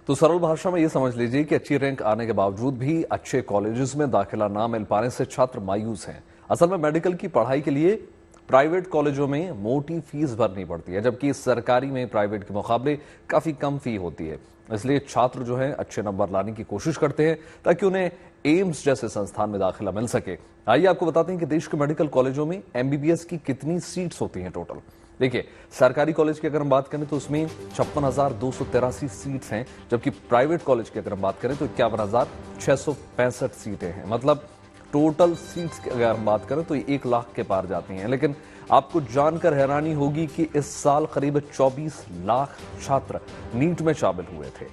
तो सरल भाषा में ये समझ लीजिए कि अच्छी रैंक आने के बावजूद भी अच्छे कॉलेजेस में दाखिला ना मिल पाने से छात्र मायूस हैं। असल में मेडिकल की पढ़ाई के लिए प्राइवेट कॉलेजों में मोटी फीस भरनी पड़ती है, जबकि सरकारी में प्राइवेट के मुकाबले काफी कम फी होती है। इसलिए छात्र जो है अच्छे नंबर लाने की कोशिश करते हैं ताकि उन्हें एम्स जैसे संस्थान में दाखिला मिल सके। आइए आपको बताते हैं कि देश के मेडिकल कॉलेजों में एमबीबीएस की कितनी सीट्स होती हैं टोटल। देखिए, सरकारी कॉलेज की अगर हम बात करें तो उसमें 56,283 सीट्स हैं, जबकि प्राइवेट कॉलेज की अगर हम बात करें तो 51,665 सीटें हैं। मतलब टोटल सीट्स की अगर हम बात करें तो 1 लाख के पार जाती हैं। लेकिन आपको जानकर हैरानी होगी कि इस साल करीब 24 लाख छात्र नीट में शामिल हुए थे।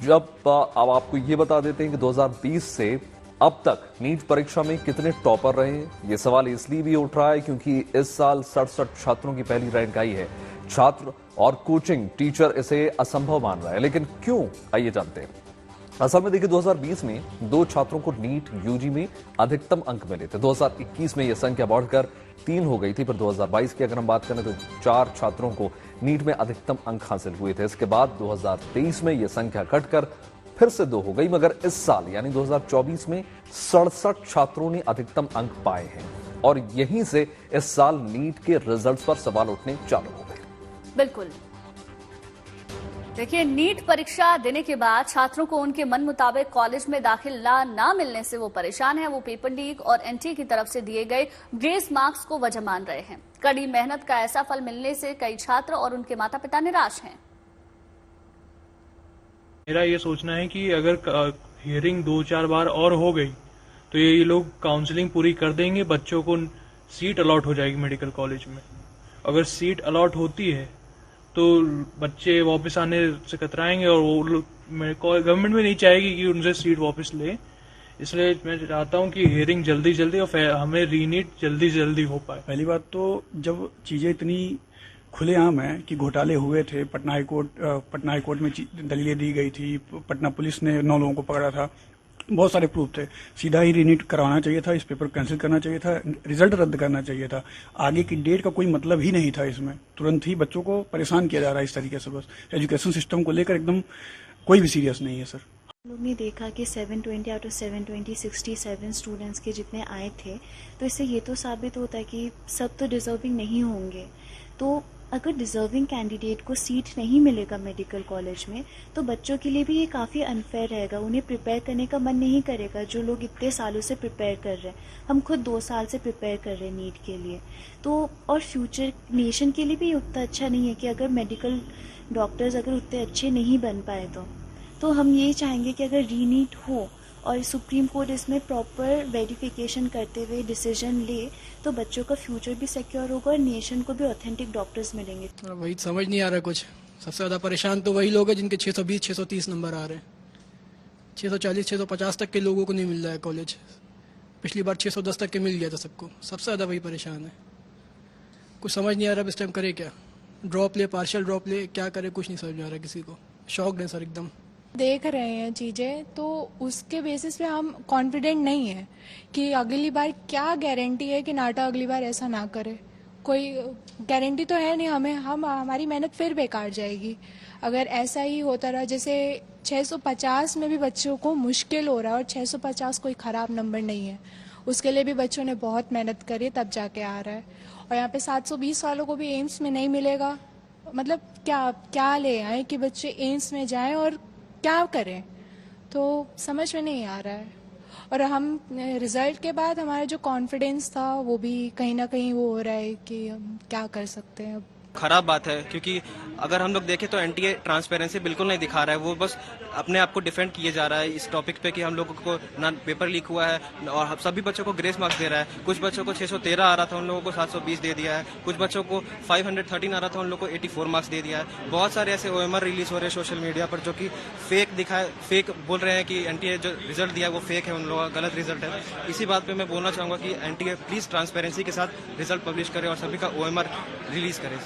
अब आपको ये बता देते हैं कि 2020 से अब तक नीट परीक्षा में कितने टॉपर रहे हैं। ये सवाल इसलिए भी उठ रहा है क्योंकि इस साल 67 छात्रों की पहली रैंक आई है। छात्र और कोचिंग टीचर इसे असंभव मान रहा है, लेकिन क्यों, आइए जानते हैं। असल में देखिए, 2020 में 2 छात्रों को नीट यूजी में अधिकतम अंक मिले थे। 2021 में यह संख्या बढ़कर 3 हो गई थी। पर 2022 की अगर हम बात करें तो 4 छात्रों को नीट में अधिकतम अंक हासिल हुए थे। इसके बाद 2023 में यह संख्या घटकर फिर से 2 हो गई, मगर इस साल यानी 2024 में 67 छात्रों ने अधिकतम अंक पाए हैं और यहीं से इस साल नीट के रिजल्ट्स पर सवाल उठने चालू हो गए। बिल्कुल, देखिए, नीट परीक्षा देने के बाद छात्रों को उनके मन मुताबिक कॉलेज में दाखिला ना मिलने से वो परेशान है। वो पेपर लीक और एनटीए की तरफ से दिए गए ग्रेस मार्क्स को वजह मान रहे हैं। कड़ी मेहनत का ऐसा फल मिलने से कई छात्र और उनके माता पिता निराश हैं। मेरा ये सोचना है कि अगर हियरिंग 2-4 बार और हो गई तो ये लोग काउंसलिंग पूरी कर देंगे, बच्चों को सीट अलॉट हो जाएगी मेडिकल कॉलेज में। अगर सीट अलॉट होती है तो बच्चे वापस आने से कतराएंगे और वो लोग गवर्नमेंट में नहीं चाहेगी कि उनसे सीट वापस ले। इसलिए मैं चाहता हूं कि हियरिंग जल्दी और हमें रीनीट जल्दी हो पाए। पहली बात तो जब चीजें इतनी खुलेआम है कि घोटाले हुए थे, पटना हाईकोर्ट में दलीलें दी गई थी, पटना पुलिस ने 9 लोगों को पकड़ा था, बहुत सारे प्रूफ थे। सीधा ही रीनीट करवाना चाहिए था, इस पेपर कैंसिल करना चाहिए था, रिजल्ट रद्द करना चाहिए था। आगे की डेट का कोई मतलब ही नहीं था इसमें। तुरंत ही बच्चों को परेशान किया जा रहा है इस तरीके से। बस एजुकेशन सिस्टम को लेकर एकदम कोई भी सीरियस नहीं है सर। लोग ने देखा कि 720 आउट ऑफ 720 67 स्टूडेंट्स के जितने आए थे, तो इससे ये तो साबित होता है कि सब तो डिजर्विंग नहीं होंगे। तो अगर डिजर्विंग कैंडिडेट को सीट नहीं मिलेगा मेडिकल कॉलेज में तो बच्चों के लिए भी ये काफ़ी अनफेयर रहेगा। उन्हें प्रिपेयर करने का मन नहीं करेगा। जो लोग इतने सालों से प्रिपेयर कर रहे हैं, हम खुद 2 साल से प्रिपेयर कर रहे हैं नीट के लिए, तो और फ्यूचर नेशन के लिए भी उतना अच्छा नहीं है कि अगर मेडिकल डॉक्टर्स अगर उतने अच्छे नहीं बन पाए तो हम ये चाहेंगे कि अगर रीनीट हो और सुप्रीम कोर्ट इसमें प्रॉपर वेरिफिकेशन करते हुए डिसीजन ले तो बच्चों का फ्यूचर भी सिक्योर होगा और नेशन को भी ऑथेंटिक डॉक्टर्स मिलेंगे। वही समझ नहीं आ रहा कुछ। सबसे ज़्यादा परेशान तो वही लोग हैं जिनके 620-630 नंबर आ रहे हैं। 640-650 तक के लोगों को नहीं मिल रहा है कॉलेज। पिछली बार 610 तक के मिल गया था सबको। सबसे ज़्यादा वही परेशान है। कुछ समझ नहीं आ रहा इस टाइम करे क्या। ड्रॉप ले, पार्शियल ड्रॉप ले, क्या करे कुछ नहीं समझ में आ रहा किसी को। शॉक्ड है सर एकदम। देख रहे हैं चीज़ें तो उसके बेसिस पे हम कॉन्फिडेंट नहीं है कि अगली बार क्या गारंटी है कि नाटा अगली बार ऐसा ना करे। कोई गारंटी तो है नहीं हमें। हमारी मेहनत फिर बेकार जाएगी अगर ऐसा ही होता रहा। जैसे 650 में भी बच्चों को मुश्किल हो रहा है और 650 कोई ख़राब नंबर नहीं है। उसके लिए भी बच्चों ने बहुत मेहनत करी तब जाके आ रहा है। और यहाँ पे 720 वालों को भी एम्स में नहीं मिलेगा। मतलब क्या ले आए कि बच्चे एम्स में जाएं और क्या करें, तो समझ में नहीं आ रहा है। और हम रिजल्ट के बाद हमारा जो कॉन्फिडेंस था वो भी कहीं ना कहीं वो हो रहा है कि हम क्या कर सकते हैं। खराब बात है क्योंकि अगर हम लोग देखें तो एनटीए ट्रांसपेरेंसी बिल्कुल नहीं दिखा रहा है। वो बस अपने आप को डिफेंड किए जा रहा है इस टॉपिक पे कि हम लोगों को ना पेपर लीक हुआ है और सभी बच्चों को ग्रेस मार्क्स दे रहा है। कुछ बच्चों को 613 आ रहा था, उन लोगों को 720 दे दिया है। कुछ बच्चों को 513 आ रहा था, उन लोगों को 84 मार्क्स दे दिया है। बहुत सारे ऐसे ओएमआर रिलीज हो रहे हैं सोशल मीडिया पर जो कि फेक बोल रहे हैं कि एनटीए जो रिजल्ट दिया है वो फेक है, उन लोगों का गलत रिजल्ट है। इसी बात पर मैं बोलना चाहूंगा कि एनटीए प्लीज ट्रांसपेरेंसी के साथ रिजल्ट पब्लिश करे और सभी का ओएमआर रिलीज करे।